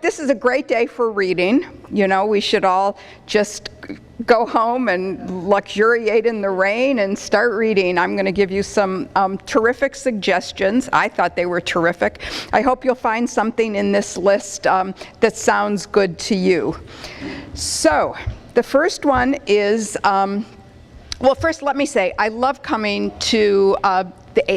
this is a great day for reading. You know, we should all just go home and luxuriate in the rain and start reading. I'm going to give you some terrific suggestions. I thought they were terrific. I hope you'll find something in this list that sounds good to you. So, the first one is, well, first let me say, I love coming to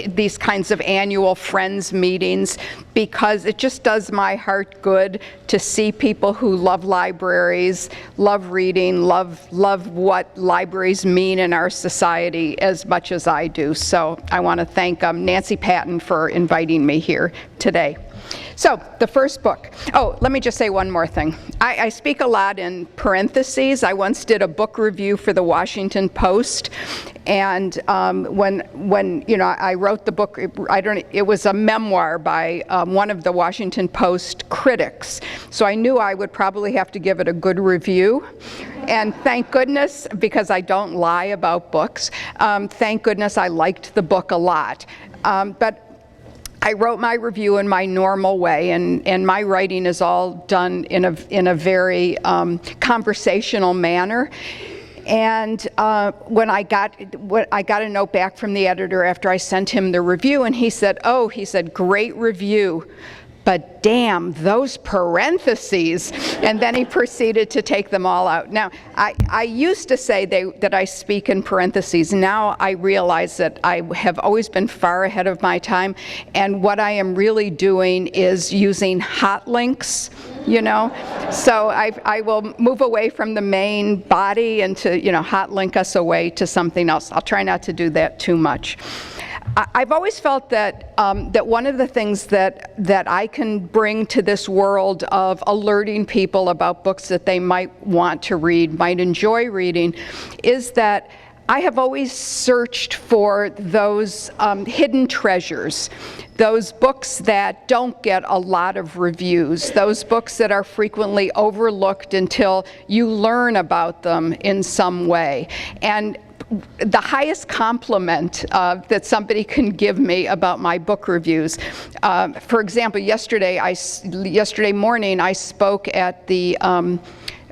these kinds of annual Friends meetings because it just does my heart good to see people who love libraries, love reading, love what libraries mean in our society as much as I do. So I want to thank Nancy Patton for inviting me here today. So, the first book. Oh, let me just say one more thing. I speak a lot in parentheses. I once did a book review for the Washington Post, and when you know, I wrote the book, it was a memoir by one of the Washington Post critics. So I knew I would probably have to give it a good review. And thank goodness, because I don't lie about books, thank goodness I liked the book a lot. But I wrote my review in my normal way, and my writing is all done in a very conversational manner. And when I got a note back from the editor after I sent him the review, and he said, great review, but damn, those parentheses. And then he proceeded to take them all out. Now, I used to say that I speak in parentheses. Now I realize that I have always been far ahead of my time. And what I am really doing is using hot links, you know. So I will move away from the main body and to, you know, hot link us away to something else. I'll try not to do that too much. I've always felt that that one of the things that I can bring to this world of alerting people about books that they might want to read, might enjoy reading, is that I have always searched for those hidden treasures, those books that don't get a lot of reviews, those books that are frequently overlooked until you learn about them in some way. And the highest compliment that somebody can give me about my book reviews. For example, yesterday morning I spoke at the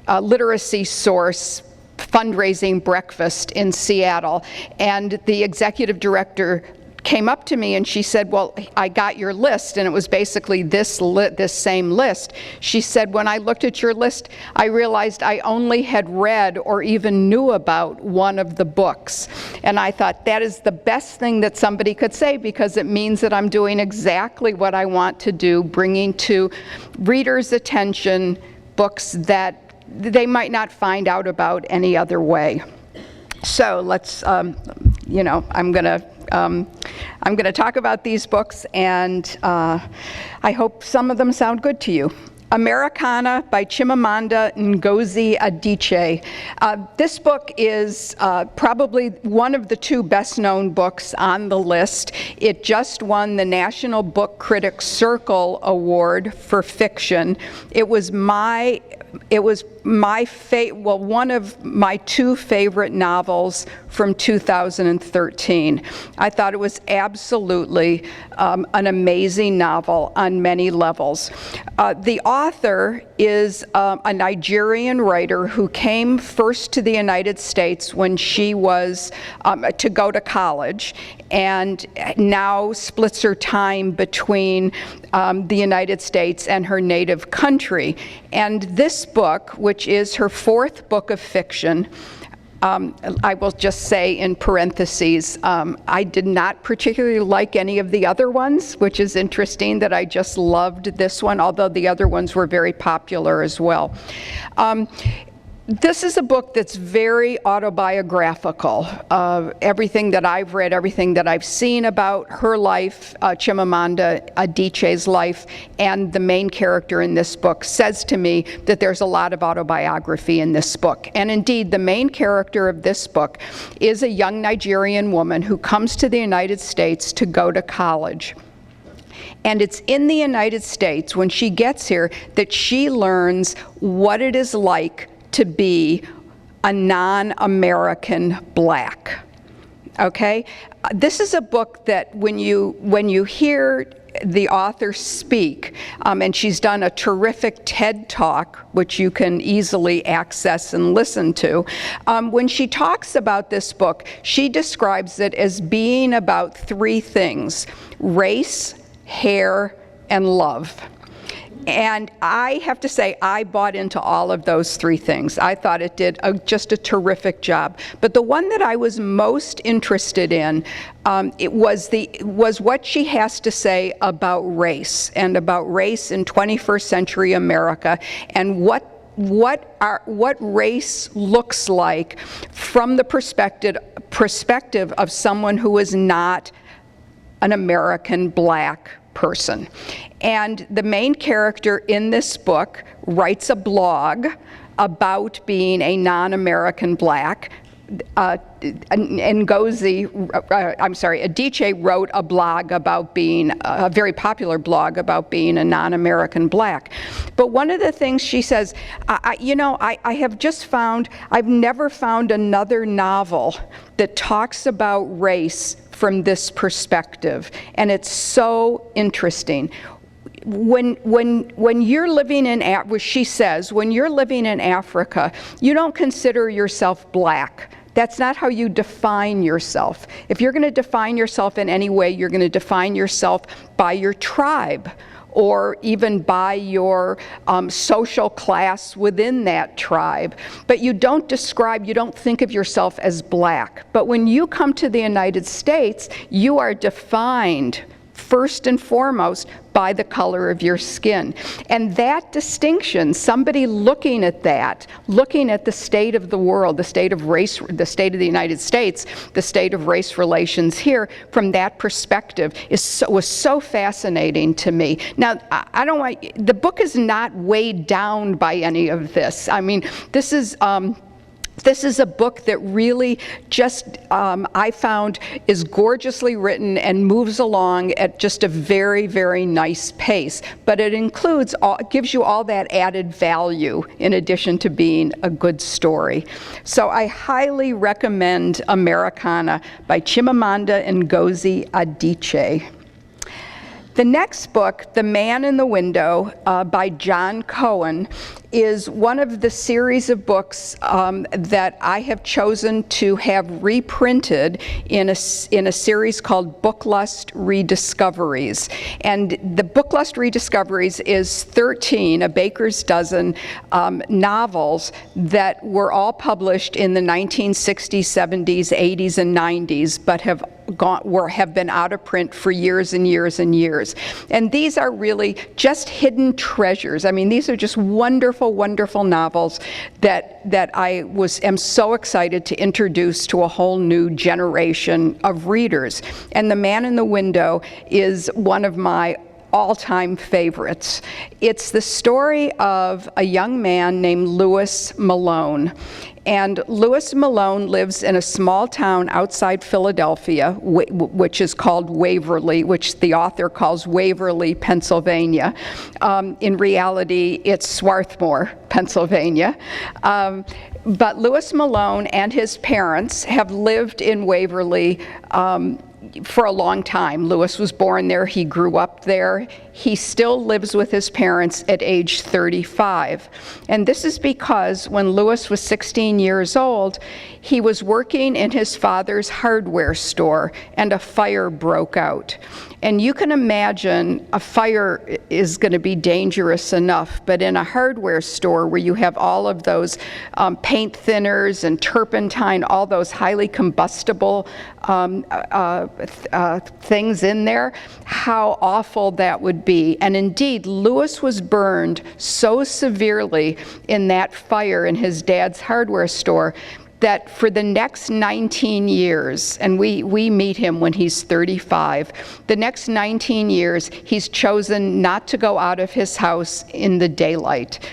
Literacy Source fundraising breakfast in Seattle, and the executive director came up to me and she said, well, I got your list, and it was basically this same list. She said, when I looked at your list, I realized I only had read or even knew about one of the books. And I thought that is the best thing that somebody could say, because it means that I'm doing exactly what I want to do, bringing to readers' attention books that they might not find out about any other way. So let's, you know, I'm going to talk about these books, and I hope some of them sound good to you. Americana by Chimamanda Ngozi Adiche. This book is probably one of the two best-known books on the list. It just won the National Book Critics Circle Award for fiction. It was one of my two favorite novels from 2013. I thought it was absolutely an amazing novel on many levels. The author is a Nigerian writer who came first to the United States when she was to go to college, and now splits her time between the United States and her native country. And this book, which is her fourth book of fiction, I will just say in parentheses, I did not particularly like any of the other ones, which is interesting that I just loved this one, although the other ones were very popular as well. This is a book that's very autobiographical. Everything that I've read, everything that I've seen about her life, Chimamanda Adiche's life, and the main character in this book says to me that there's a lot of autobiography in this book. And indeed, the main character of this book is a young Nigerian woman who comes to the United States to go to college. And it's in the United States, when she gets here, that she learns what it is like to be a non-American black. Okay? This is a book that when you hear the author speak, and she's done a terrific TED Talk, which you can easily access and listen to. When she talks about this book, she describes it as being about three things: race, hair, and love. And I have to say, I bought into all of those three things. I thought it did just a terrific job. But the one that I was most interested in was what she has to say about race, and about race in 21st century America, and what race looks like from the perspective of someone who is not an American black person. And the main character in this book writes a blog about being a non-American black. Adiche wrote a blog about being, a very popular blog about being a non-American black. But one of the things she says, I have just found, I've never found another novel that talks about race from this perspective, and it's so interesting. When you're living in, she says, when you're living in Africa, you don't consider yourself black. That's not how you define yourself. If you're going to define yourself in any way, you're going to define yourself by your tribe, or even by your social class within that tribe. But you don't think of yourself as black. But when you come to the United States, you are defined first and foremost by the color of your skin. And that distinction, somebody looking at the state of the world, the state of race, the state of the United States, the state of race relations here, from that perspective was so fascinating to me. Now, the book is not weighed down by any of this. I mean, this is a book that really just, I found, is gorgeously written and moves along at just a very, very nice pace. But it gives you all that added value in addition to being a good story. So I highly recommend Americana by Chimamanda Ngozi Adiche. The next book, The Man in the Window, by John Cohen, is one of the series of books that I have chosen to have reprinted in a series called Booklust Rediscoveries. And the Booklust Rediscoveries is 13, a baker's dozen, novels that were all published in the 1960s, 70s, 80s, and 90s, but have been out of print for years and years and years. And these are really just hidden treasures. I mean, these are just wonderful, wonderful novels that I am so excited to introduce to a whole new generation of readers. And The Man in the Window is one of my all-time favorites. It's the story of a young man named Louis Malone. And Louis Malone lives in a small town outside Philadelphia, which is called Waverly, which the author calls Waverly, Pennsylvania. In reality, it's Swarthmore, Pennsylvania. But Louis Malone and his parents have lived in Waverly for a long time. Louis was born there, he grew up there. He still lives with his parents at age 35. And this is because when Louis was 16 years old, he was working in his father's hardware store and a fire broke out. And you can imagine a fire is going to be dangerous enough, but in a hardware store where you have all of those paint thinners and turpentine, all those highly combustible things in there, how awful that would be. And indeed, Louis was burned so severely in that fire in his dad's hardware store that for the next 19 years, and we meet him when he's 35, the next 19 years, he's chosen not to go out of his house in the daylight.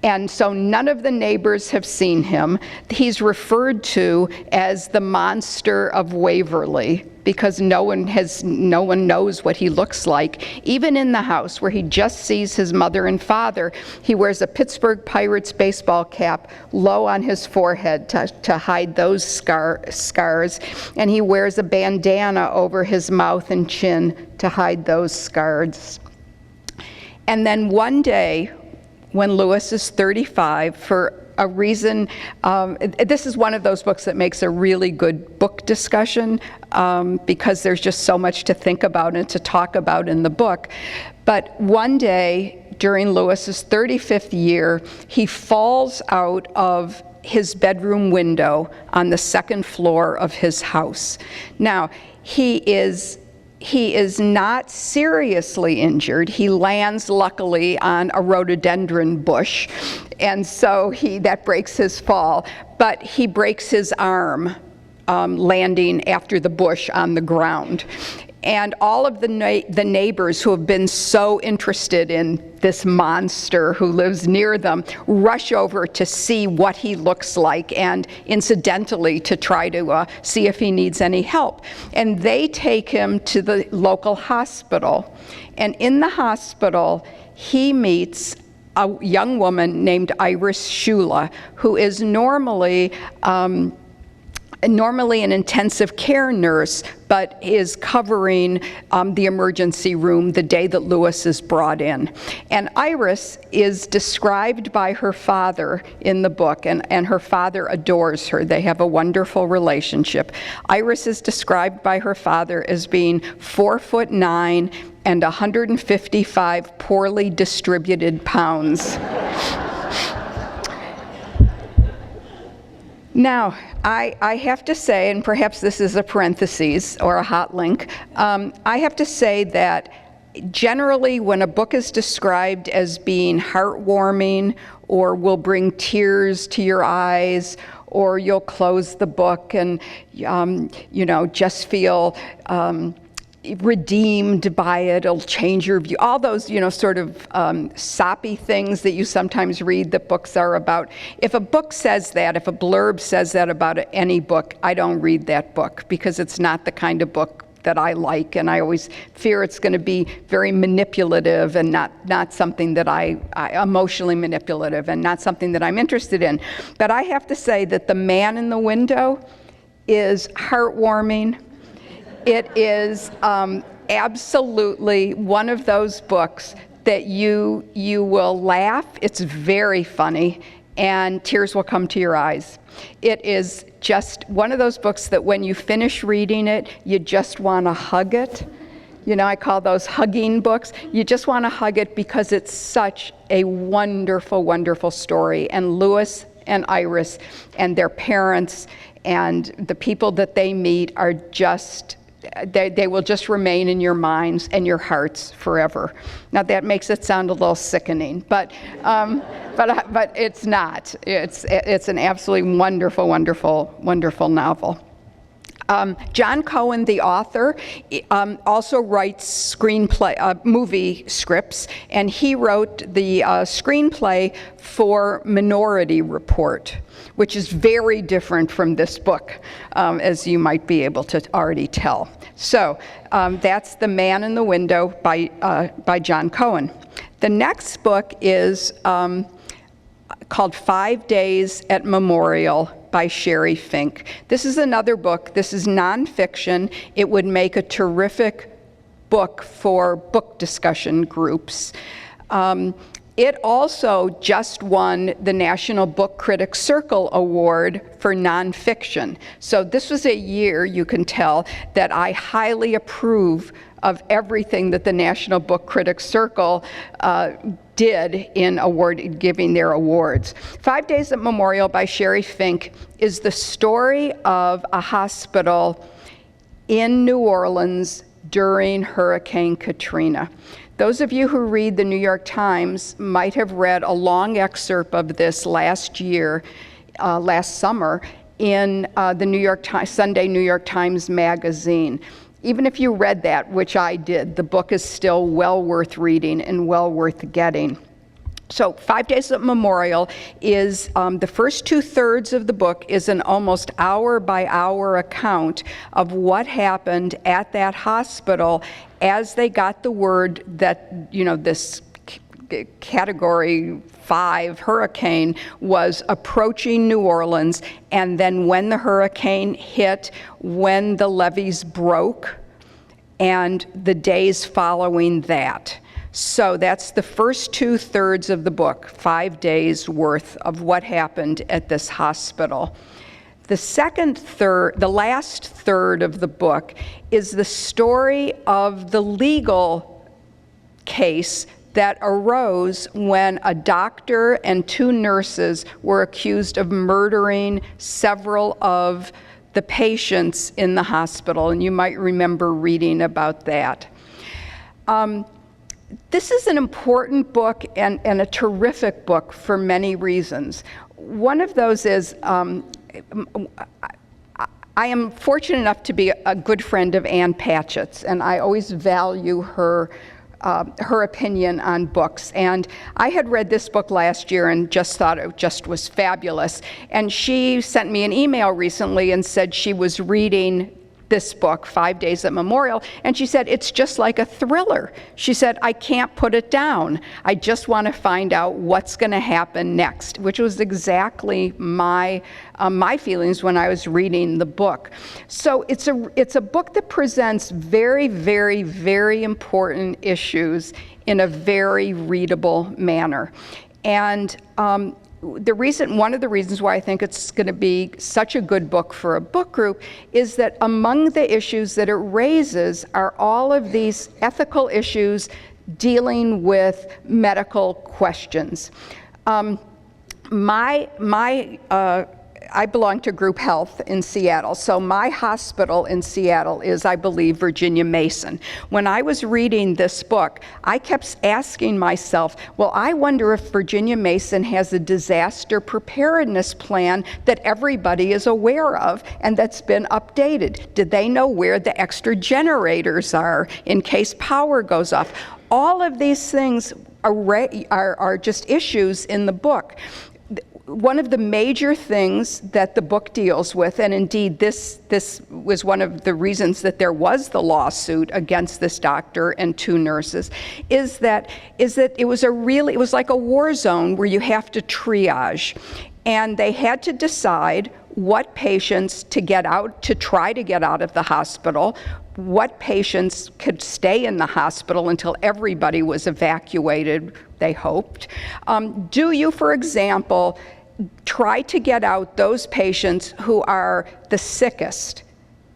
And so none of the neighbors have seen him. He's referred to as the monster of Waverly because no one knows what he looks like. Even in the house where he just sees his mother and father, he wears a Pittsburgh Pirates baseball cap low on his forehead to hide those scars, and he wears a bandana over his mouth and chin to hide those scars. And then one day, when Lewis is 35, for a reason, this is one of those books that makes a really good book discussion because there's just so much to think about and to talk about in the book. But one day, during Lewis's 35th year, he falls out of his bedroom window on the second floor of his house. Now, he is not seriously injured. He lands, luckily, on a rhododendron bush, and so that breaks his fall. But he breaks his arm landing after the bush on the ground. And all of the neighbors who have been so interested in this monster who lives near them rush over to see what he looks like and incidentally to try to see if he needs any help. And they take him to the local hospital. And in the hospital, he meets a young woman named Iris Shula, who is normally an intensive care nurse, but is covering the emergency room the day that Lewis is brought in. And Iris is described by her father in the book, and her father adores her. They have a wonderful relationship. Iris is described by her father as being 4'9" and 155 poorly distributed pounds. Now, I have to say, and perhaps this is a parenthesis or a hot link, I have to say that generally when a book is described as being heartwarming or will bring tears to your eyes or you'll close the book and just feel redeemed by it, it'll change your view, all those, sort of soppy things that you sometimes read that books are about. If a book says that, if a blurb says that about any book, I don't read that book because it's not the kind of book that I like, and I always fear it's going to be very manipulative and not something that I emotionally manipulative and not something that I'm interested in. But I have to say that The Man in the Window is heartwarming. It is absolutely one of those books that you will laugh. It's very funny, and tears will come to your eyes. It is just one of those books that when you finish reading it, you just want to hug it. I call those hugging books. You just want to hug it because it's such a wonderful, wonderful story. And Lewis and Iris and their parents and the people that they meet are just... They will just remain in your minds and your hearts forever. Now that makes it sound a little sickening, but it's not. It's an absolutely wonderful, wonderful, wonderful novel. John Cohen, the author, also writes movie scripts, and he wrote the screenplay for Minority Report, which is very different from this book, as you might be able to already tell. So that's The Man in the Window by John Cohen. The next book is called 5 Days at Memorial by Sherry Fink. This is another book. This is nonfiction. It would make a terrific book for book discussion groups. It also just won the National Book Critics Circle Award for nonfiction. So this was a year, you can tell, that I highly approve of everything that the National Book Critics Circle did in giving their awards. 5 Days at Memorial by Sherry Fink is the story of a hospital in New Orleans during Hurricane Katrina. Those of you who read the New York Times might have read a long excerpt of this last summer, in the Sunday New York Times Magazine. Even if you read that, which I did, the book is still well worth reading and well worth getting. So 5 Days at Memorial is, the first 2/3 of the book is an almost hour-by-hour account of what happened at that hospital as they got the word that, this Category 5 hurricane was approaching New Orleans, and then when the hurricane hit, when the levees broke, and the days following that. So that's the first 2/3 of the book, 5 days worth of what happened at this hospital. The last third of the book is the story of the legal case that arose when a doctor and 2 nurses were accused of murdering several of the patients in the hospital, and you might remember reading about that. This is an important book and a terrific book for many reasons. One of those is, I am fortunate enough to be a good friend of Ann Patchett's, and I always value her opinion on books. And I had read this book last year and just thought it just was fabulous. And she sent me an email recently and said she was reading this book, 5 Days at Memorial, and she said, it's just like a thriller. She said, I can't put it down. I just want to find out what's going to happen next, which was exactly my feelings when I was reading the book. So it's a book that presents very, very, very important issues in a very readable manner. And one of the reasons why I think it's going to be such a good book for a book group is that among the issues that it raises are all of these ethical issues dealing with medical questions. I belong to Group Health in Seattle, so my hospital in Seattle is, I believe, Virginia Mason. When I was reading this book, I kept asking myself, well, I wonder if Virginia Mason has a disaster preparedness plan that everybody is aware of and that's been updated. Did they know where the extra generators are in case power goes off? All of these things are just issues in the book. One of the major things that the book deals with, and indeed this was one of the reasons that there was the lawsuit against this doctor and 2 nurses, is that it was like a war zone where you have to triage. And they had to decide what patients to try to get out of the hospital, what patients could stay in the hospital until everybody was evacuated, they hoped. Do you, for example, try to get out those patients who are the sickest,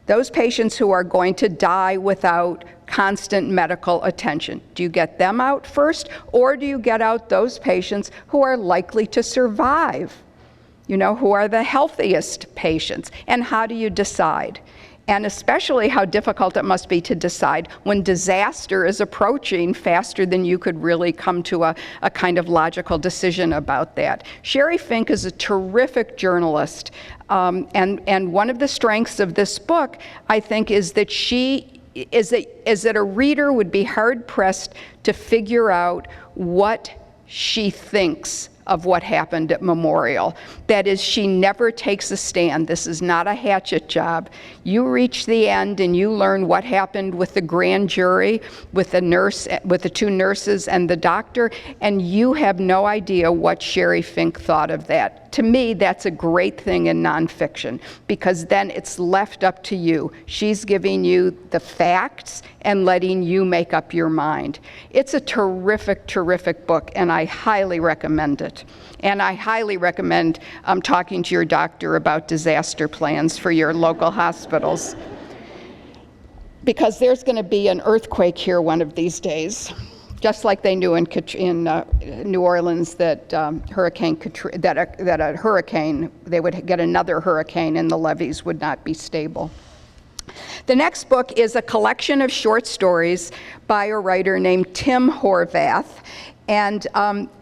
those patients who are going to die without constant medical attention? Do you get them out first, or do you get out those patients who are likely to survive, who are the healthiest patients? And how do you decide? And especially how difficult it must be to decide when disaster is approaching faster than you could really come to a kind of logical decision about that. Sherry Fink is a terrific journalist, and one of the strengths of this book, I think, is that a reader would be hard-pressed to figure out what she thinks of what happened at Memorial. That is, she never takes a stand. This is not a hatchet job. You reach the end and you learn what happened with the grand jury, with the 2 nurses and the doctor, and you have no idea what Sherry Fink thought of that. To me, that's a great thing in nonfiction, because then it's left up to you. She's giving you the facts and letting you make up your mind. It's a terrific, terrific book, and I highly recommend it. And I highly recommend talking to your doctor about disaster plans for your local hospitals, because there's going to be an earthquake here one of these days, just like they knew in New Orleans that they would get another hurricane and the levees would not be stable. The next book is a collection of short stories by a writer named Tim Horvath. And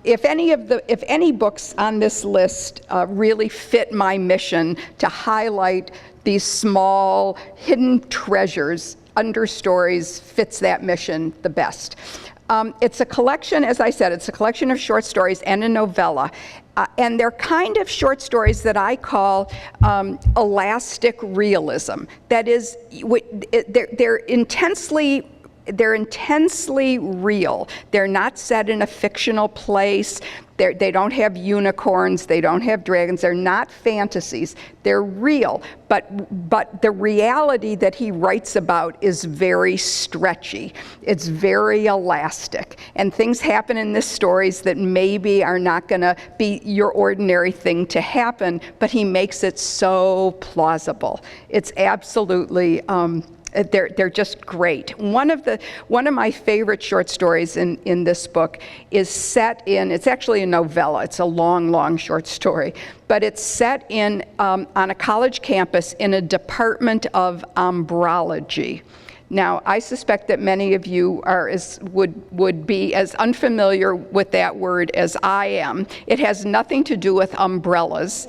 if any books on this list really fit my mission to highlight these small hidden treasures, Understories fits that mission the best. It's a collection, as I said, it's a collection of short stories and a novella. And they're kind of short stories that I call elastic realism. That is, they're intensely real. They're not set in a fictional place. They don't have unicorns. They don't have dragons. They're not fantasies. They're real. But the reality that he writes about is very stretchy. It's very elastic. And things happen in these stories that maybe are not going to be your ordinary thing to happen, but he makes it so plausible. It's absolutely... They're just great. One of my favorite short stories in this book is set in, it's actually a novella, it's a long short story, but it's set in on a college campus in a department of ombrology. Now, I suspect that many of you would be as unfamiliar with that word as I am. It has nothing to do with umbrellas.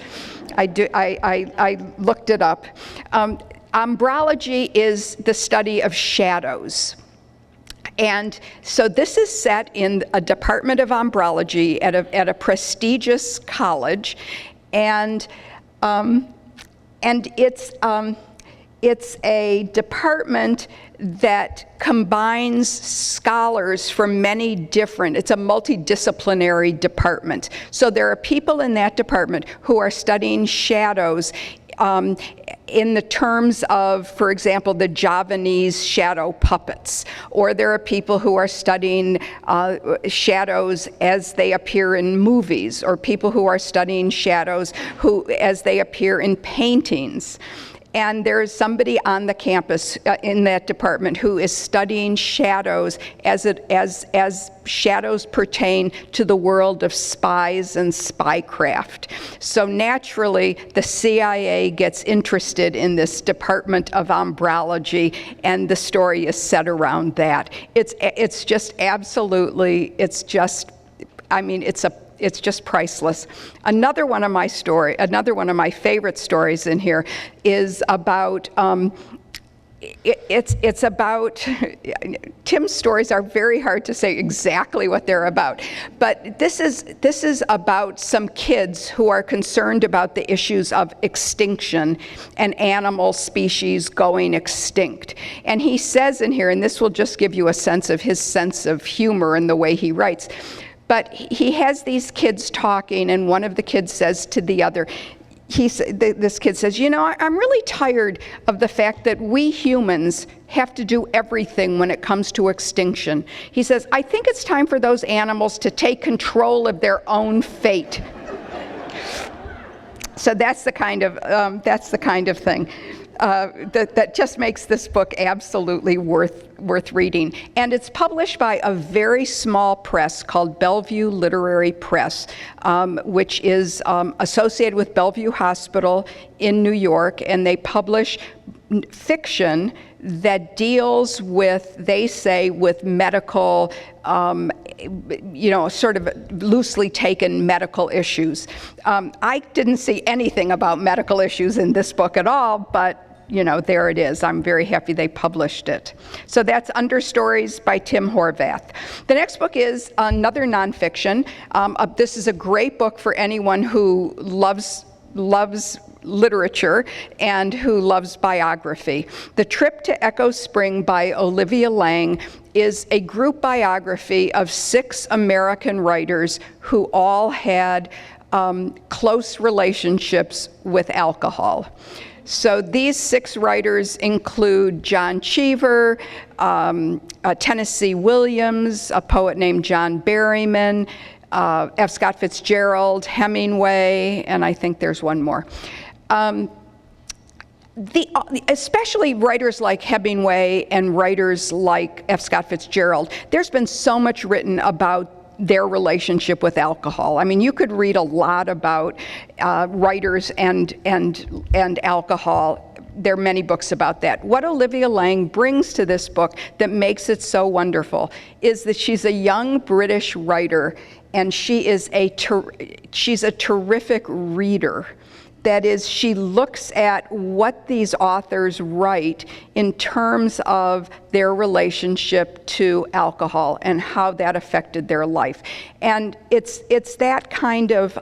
I looked it up. Ombrology is the study of shadows. And so this is set in a department of ombrology at a prestigious college, and it's a department that combines scholars from many different, it's a multidisciplinary department. So there are people in that department who are studying shadows in the terms of, for example, the Javanese shadow puppets, or there are people who are studying shadows as they appear in movies, or people who are studying shadows as they appear in paintings. And there is somebody on the campus in that department who is studying shadows as shadows pertain to the world of spies and spycraft. So naturally, the CIA gets interested in this department of ombrology, and the story is set around that. It's just absolutely, it's just priceless. Another one of my favorite stories in here is about, it's about, Tim's stories are very hard to say exactly what they're about, but this is about some kids who are concerned about the issues of extinction and animal species going extinct. And he says in here, and this will just give you a sense of his sense of humor and the way he writes, but he has these kids talking, and one of the kids says to the other, this kid says, you know, I'm really tired of the fact that we humans have to do everything when it comes to extinction. He says, I think it's time for those animals to take control of their own fate. So that's the kind of thing. That just makes this book absolutely worth reading. And it's published by a very small press called Bellevue Literary Press, which is associated with Bellevue Hospital in New York, and they publish fiction that deals with, they say, with medical, sort of loosely taken medical issues. I didn't see anything about medical issues in this book at all, but there it is. I'm very happy they published it. So that's Understories by Tim Horvath. The next book is another nonfiction. This is a great book for anyone who loves literature and who loves biography. The Trip to Echo Spring by Olivia Lang is a group biography of 6 American writers who all had close relationships with alcohol. So these 6 writers include John Cheever, Tennessee Williams, a poet named John Berryman, F. Scott Fitzgerald, Hemingway, and I think there's one more. Especially writers like Hemingway and writers like F. Scott Fitzgerald, there's been so much written about their relationship with alcohol. I mean, you could read a lot about writers and alcohol. There are many books about that. What Olivia Lang brings to this book that makes it so wonderful is that she's a young British writer, and she's a terrific reader. That is, she looks at what these authors write in terms of their relationship to alcohol and how that affected their life. And it's that kind of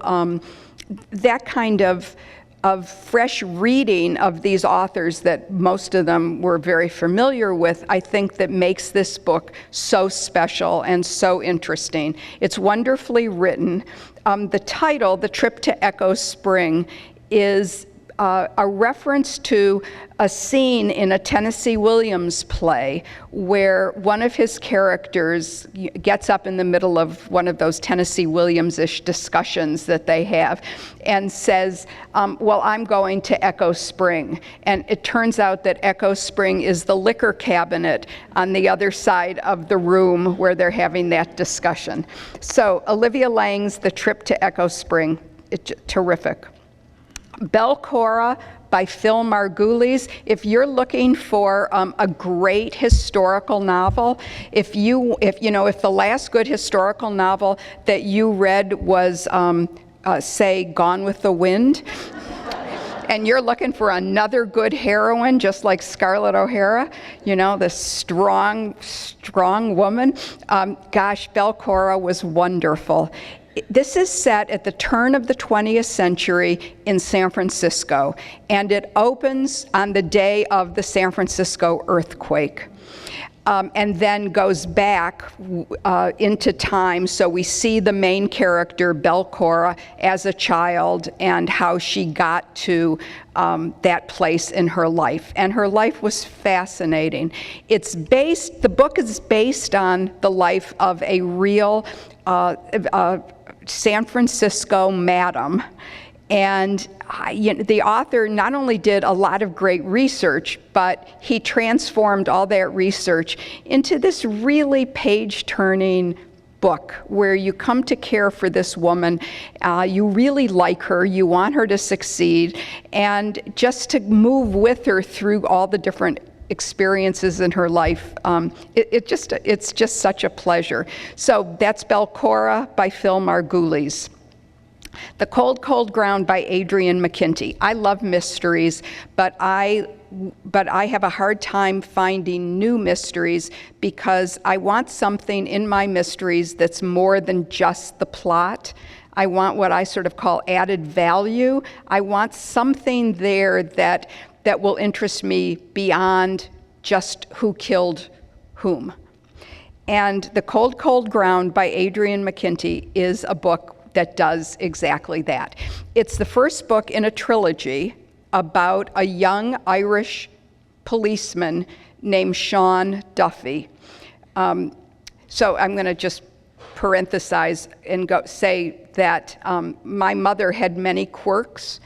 fresh reading of these authors that most of them were very familiar with, I think, that makes this book so special and so interesting. It's wonderfully written. The title, The Trip to Echo Spring, is a reference to a scene in a Tennessee Williams play where one of his characters gets up in the middle of one of those Tennessee Williams-ish discussions that they have and says, well, I'm going to Echo Spring. And it turns out that Echo Spring is the liquor cabinet on the other side of the room where they're having that discussion. So Olivia Laing's The Trip to Echo Spring, it's terrific. Belora by Phil Margoulies. If you're looking for a great historical novel, if the last good historical novel that you read was, say, Gone with the Wind, and you're looking for another good heroine, just like Scarlett O'Hara, the strong woman, gosh, Belora was wonderful. This is set at the turn of the 20th century in San Francisco, and it opens on the day of the San Francisco earthquake, and then goes back into time. So we see the main character, Belora, as a child and how she got to that place in her life. And her life was fascinating. The book is based on the life of a real San Francisco madam, and the author not only did a lot of great research, but he transformed all that research into this really page-turning book where you come to care for this woman. You really like her, you want her to succeed, and just to move with her through all the different experiences in her life. It's just such a pleasure. So that's Belora by Phil Margoulies. The Cold, Cold Ground by Adrienne McKinty. I love mysteries, but I have a hard time finding new mysteries because I want something in my mysteries that's more than just the plot. I want what I sort of call added value. I want something there that will interest me beyond just who killed whom. And The Cold, Cold Ground by Adrienne McKinty is a book that does exactly that. It's the first book in a trilogy about a young Irish policeman named Sean Duffy. So I'm going to just parenthesize and say that my mother had many quirks.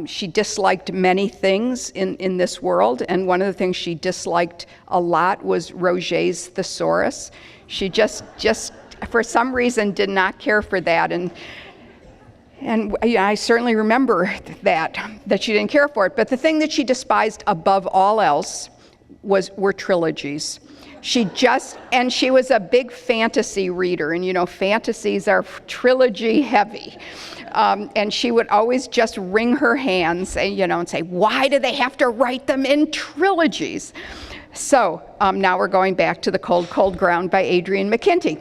She disliked many things in this world, and one of the things she disliked a lot was Roget's thesaurus. She just for some reason did not care for that, and I certainly remember that she didn't care for it. But the thing that she despised above all else were trilogies. She was a big fantasy reader, and fantasies are trilogy heavy. And she would always just wring her hands and say, why do they have to write them in trilogies? So now we're going back to The Cold, Cold Ground by Adrienne McKinty.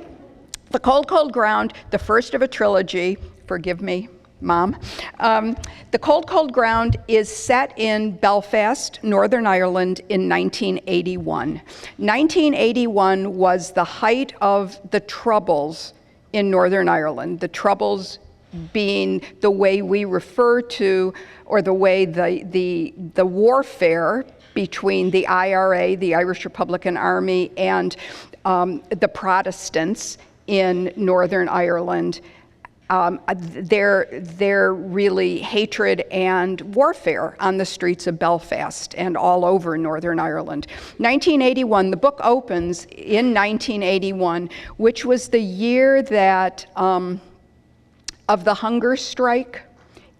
The Cold, Cold Ground, the first of a trilogy, forgive me, Mom. The Cold, Cold Ground is set in Belfast, Northern Ireland in 1981. 1981 was the height of the Troubles in Northern Ireland, the Troubles being the way we refer to, or the way the warfare between the IRA, the Irish Republican Army, and the Protestants in Northern Ireland. They're really hatred and warfare on the streets of Belfast and all over Northern Ireland. 1981, the book opens in 1981, which was the year that of the hunger strike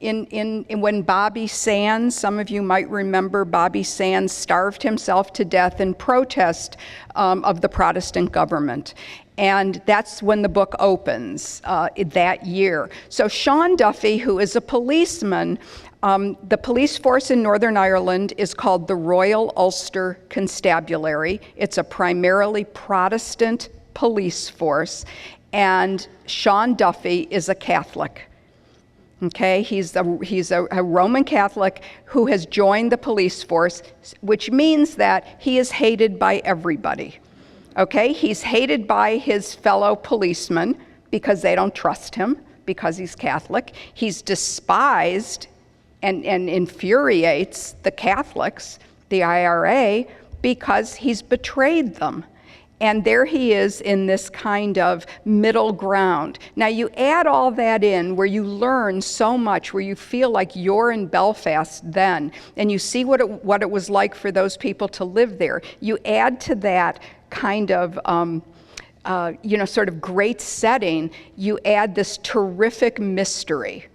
in when Bobby Sands, some of you might remember, Bobby Sands starved himself to death in protest of the Protestant government. And that's when the book opens that year. So Sean Duffy, who is a policeman, the police force in Northern Ireland is called the Royal Ulster Constabulary. It's a primarily Protestant police force, and Sean Duffy is a Catholic. Okay, he's a Roman Catholic who has joined the police force, which means that he is hated by everybody. Okay, he's hated by his fellow policemen because they don't trust him, because he's Catholic. He's despised and infuriates the Catholics, the IRA, because he's betrayed them. And there he is in this kind of middle ground. Now you add all that in where you learn so much, where you feel like you're in Belfast then, and you see what it was like for those people to live there. You add to that kind of sort of great setting, you add this terrific mystery,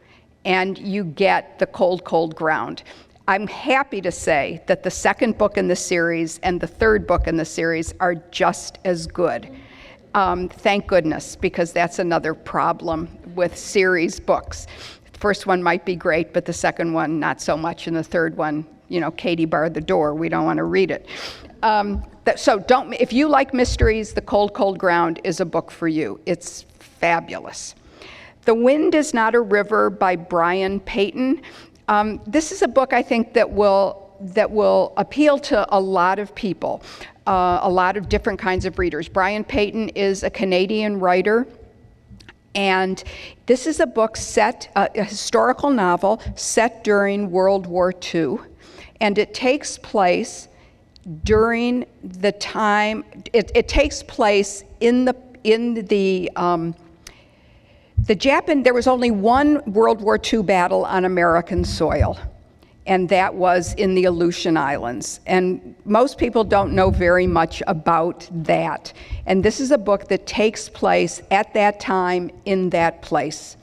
and you get the cold, cold ground. I'm happy to say that the second book in the series and the third book in the series are just as good. Thank goodness, because that's another problem with series books. The first one might be great, but the second one not so much, and the third one, Katie barred the door, we don't want to read it. If you like mysteries, The Cold, Cold Ground is a book for you. It's fabulous. The Wind is Not a River by Brian Payton. This is a book I think that will appeal to a lot of people, a lot of different kinds of readers. Brian Payton is a Canadian writer, and this is a book a historical novel set during World War II, and it takes place during the time. It takes place in the there was only one World War II battle on American soil, and that was in the Aleutian Islands. And most people don't know very much about that. And this is a book that takes place at that time in that place.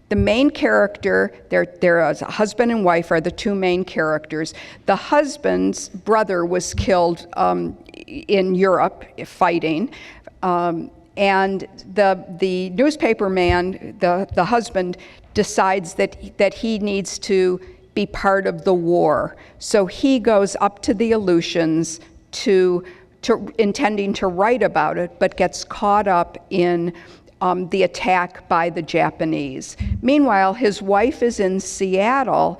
The main character, there is a husband and wife are the two main characters. The husband's brother was killed in Europe fighting. And the newspaper man, the husband, decides that he needs to be part of the war. So he goes up to the Aleutians to intending to write about it, but gets caught up in the attack by the Japanese. Meanwhile, his wife is in Seattle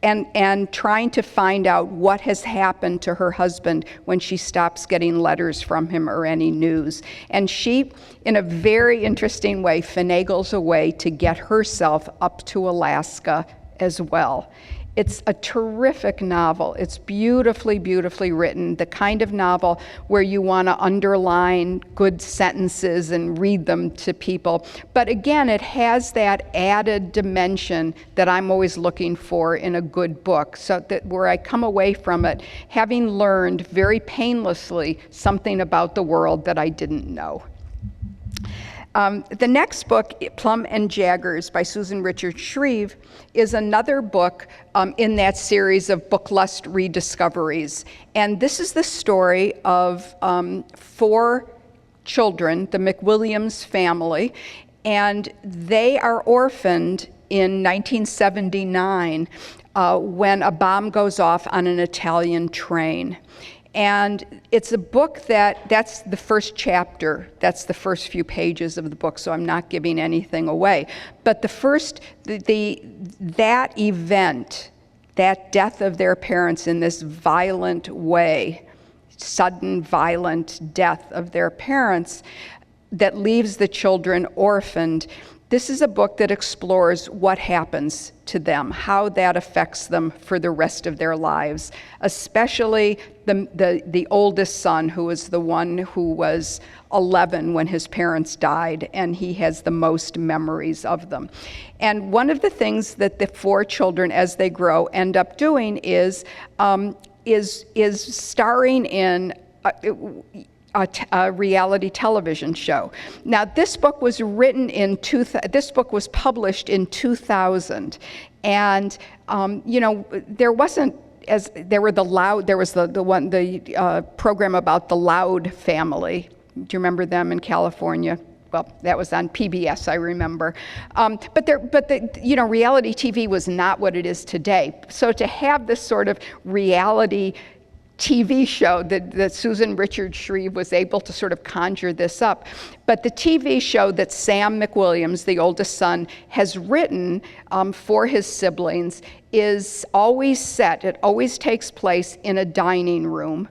and trying to find out what has happened to her husband when she stops getting letters from him or any news. And she, in a very interesting way, finagles a way to get herself up to Alaska as well. It's a terrific novel. It's beautifully, beautifully written, the kind of novel where you want to underline good sentences and read them to people. But again, it has that added dimension that I'm always looking for in a good book, so that where I come away from it having learned very painlessly something about the world that I didn't know. The next book, Plum and Jaggers by Susan Richard-Shreve, is another book in that series of Book Lust rediscoveries. And this is the story of 4 children, the McWilliams family, and they are orphaned in 1979 when a bomb goes off on an Italian train. And it's a book that's the first chapter, that's the first few pages of the book, so I'm not giving anything away. But that event, that death of their parents in this violent way, sudden violent death of their parents that leaves the children orphaned, this is a book that explores what happens to them, how that affects them for the rest of their lives, especially the oldest son, who is the one who was 11 when his parents died, and he has the most memories of them. And one of the things that the 4 children, as they grow, end up doing is starring in a reality television show. Now, this book was written this book was published in 2000, and there wasn't there was the program about the Loud family, Do you remember them in California? Well, that was on PBS, I remember. But reality TV was not what it is today. So to have this sort of reality TV show that Susan Richard-Shreve was able to sort of conjure this up. But the TV show that Sam McWilliams, the oldest son, has written for his siblings is always set, it always takes place in a dining room.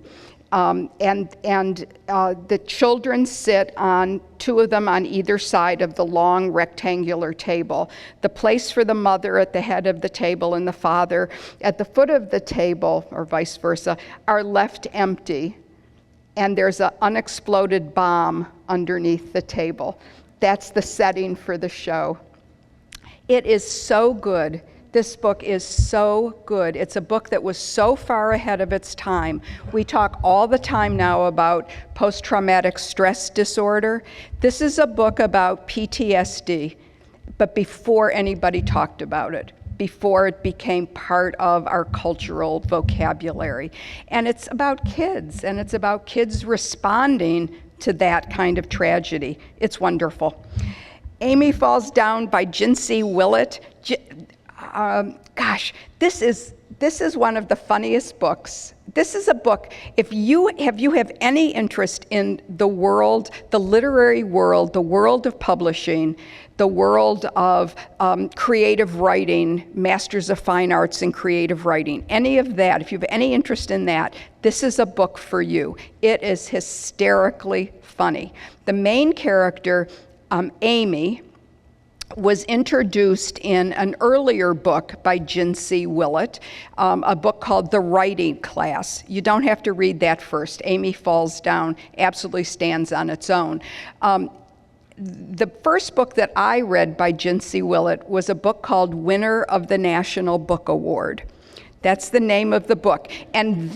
The children sit on, two of them on either side of the long rectangular table. The place for the mother at the head of the table and the father at the foot of the table, or vice versa, are left empty. And there's an unexploded bomb underneath the table. That's the setting for the show. It is so good. This book is so good. It's a book that was so far ahead of its time. We talk all the time now about post-traumatic stress disorder. This is a book about PTSD, but before anybody talked about it, before it became part of our cultural vocabulary. And it's about kids, and it's about kids responding to that kind of tragedy. It's wonderful. Amy Falls Down by Jinsey Willett. This is one of the funniest books. This is a book, if you have any interest in the world, the literary world, the world of publishing, the world of creative writing, masters of fine arts in creative writing, any of that, if you have any interest in that, this is a book for you. It is hysterically funny. The main character, Amy, was introduced in an earlier book by Jinsey Willett, a book called The Writing Class. You don't have to read that first. Amy Falls Down absolutely stands on its own. The first book that I read by Jinsey Willett was a book called Winner of the National Book Award. That's the name of the book. And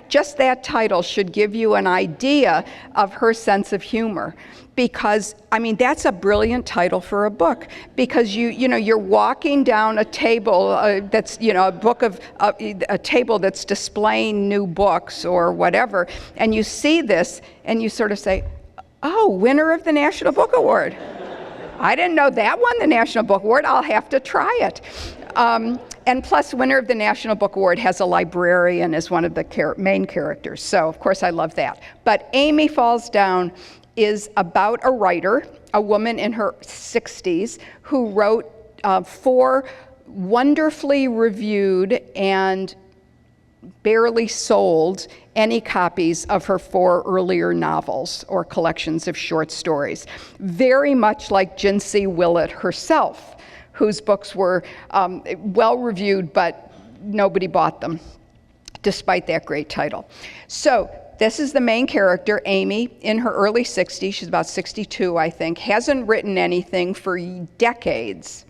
just that title should give you an idea of her sense of humor. Because, that's a brilliant title for a book. Because you're walking down a table that's, a table that's displaying new books or whatever, and you see this, and you sort of say, oh, winner of the National Book Award. I didn't know that won the National Book Award. I'll have to try it. And plus, winner of the National Book Award has a librarian as one of the main characters. So, of course, I love that. But Amy Falls Down is about a writer, a woman in her 60s, who wrote 4 wonderfully reviewed and barely sold any copies of her 4 earlier novels or collections of short stories. Very much like Jinsey Willett herself, whose books were well reviewed, but nobody bought them, despite that great title. So this is the main character, Amy, in her early 60s. She's about 62, I think, hasn't written anything for decades,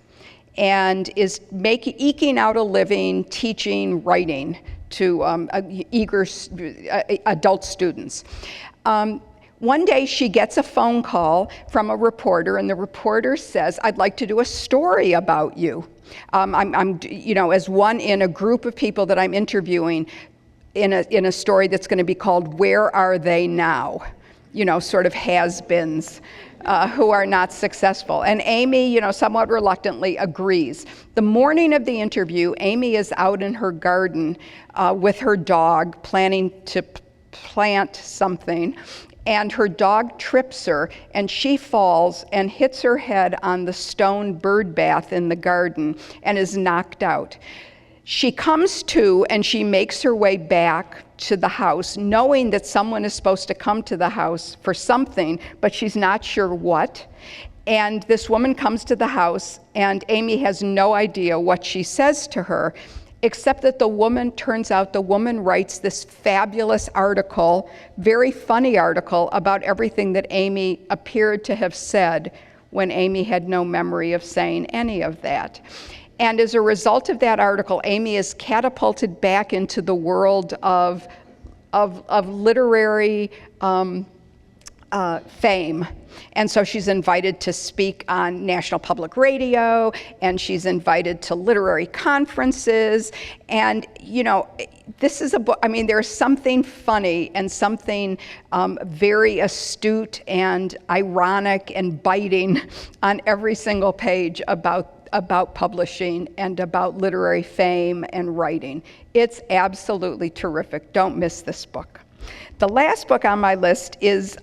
and is eking out a living teaching writing to eager adult students. One day she gets a phone call from a reporter, and the reporter says, I'd like to do a story about you. I'm as one in a group of people that I'm interviewing in a story that's going to be called Where Are They Now? Sort of has-beens who are not successful. And Amy, somewhat reluctantly agrees. The morning of the interview, Amy is out in her garden with her dog, planning to plant something, and her dog trips her, and she falls and hits her head on the stone bird bath in the garden and is knocked out. She comes to, and she makes her way back to the house, knowing that someone is supposed to come to the house for something, but she's not sure what. And this woman comes to the house, and Amy has no idea what she says to her, except that turns out the woman writes this fabulous article, very funny article, about everything that Amy appeared to have said when Amy had no memory of saying any of that. And as a result of that article, Amy is catapulted back into the world of literary fame. And so she's invited to speak on National Public Radio, and she's invited to literary conferences. And, this is a book, there's something funny and something very astute and ironic and biting on every single page about publishing and about literary fame and writing. It's absolutely terrific. Don't miss this book. The last book on my list is,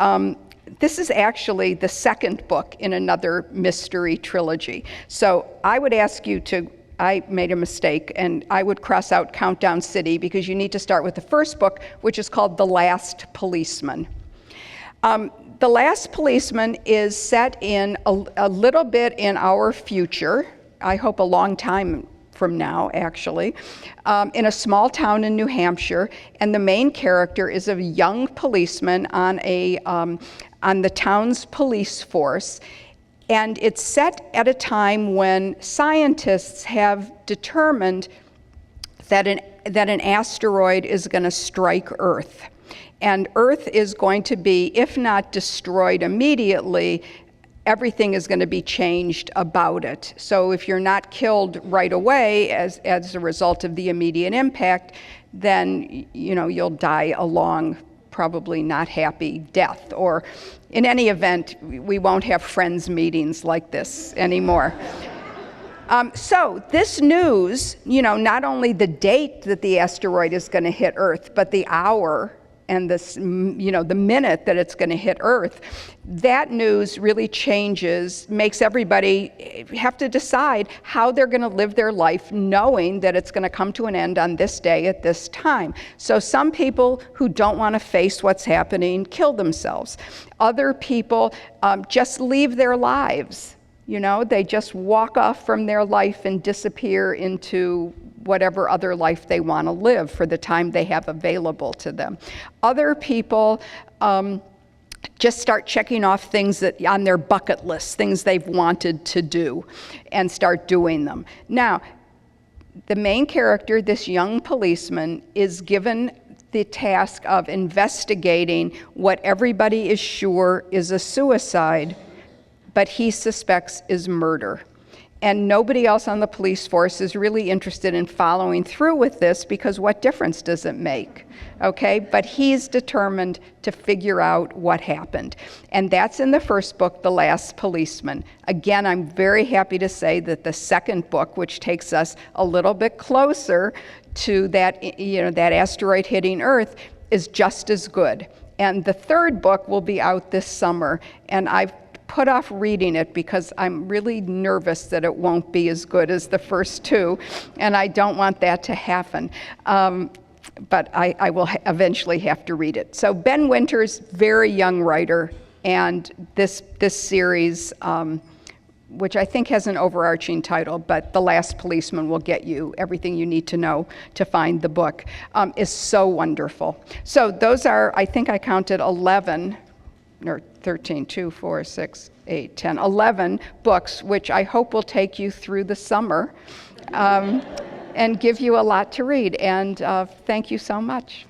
this is actually the second book in another mystery trilogy. So I would ask you I made a mistake, and I would cross out Countdown City because you need to start with the first book, which is called The Last Policeman. The Last Policeman is set in a little bit in our future, I hope a long time from now, actually, in a small town in New Hampshire, and the main character is a young policeman on the town's police force, and it's set at a time when scientists have determined that an asteroid is going to strike Earth, and Earth is going to be, if not destroyed immediately, everything is going to be changed about it. So if you're not killed right away as a result of the immediate impact, then you'll die a long, probably not happy death. Or in any event, we won't have friends meetings like this anymore. So this news, not only the date that the asteroid is going to hit Earth, but the hour and this, the minute that it's going to hit Earth, that news really makes everybody have to decide how they're going to live their life knowing that it's going to come to an end on this day at this time. So some people who don't want to face what's happening kill themselves. Other people just leave their lives. They just walk off from their life and disappear into whatever other life they want to live for the time they have available to them. Other people just start checking off things on their bucket list, things they've wanted to do, and start doing them. Now, the main character, this young policeman, is given the task of investigating what everybody is sure is a suicide, but he suspects is murder. And nobody else on the police force is really interested in following through with this because what difference does it make? Okay, but he's determined to figure out what happened. And that's in the first book, The Last Policeman. Again, I'm very happy to say that the second book, which takes us a little bit closer to that asteroid hitting Earth, is just as good. And the third book will be out this summer, and I've put off reading it because I'm really nervous that it won't be as good as the first two, and I don't want that to happen. But I will eventually have to read it. So Ben Winters, very young writer, and this series, which I think has an overarching title, but The Last Policeman will get you everything you need to know to find the book, is so wonderful. So those are, I think I counted 11, or 13, 2, 4, 6, 8, 10, 11 books, which I hope will take you through the summer and give you a lot to read. And thank you so much.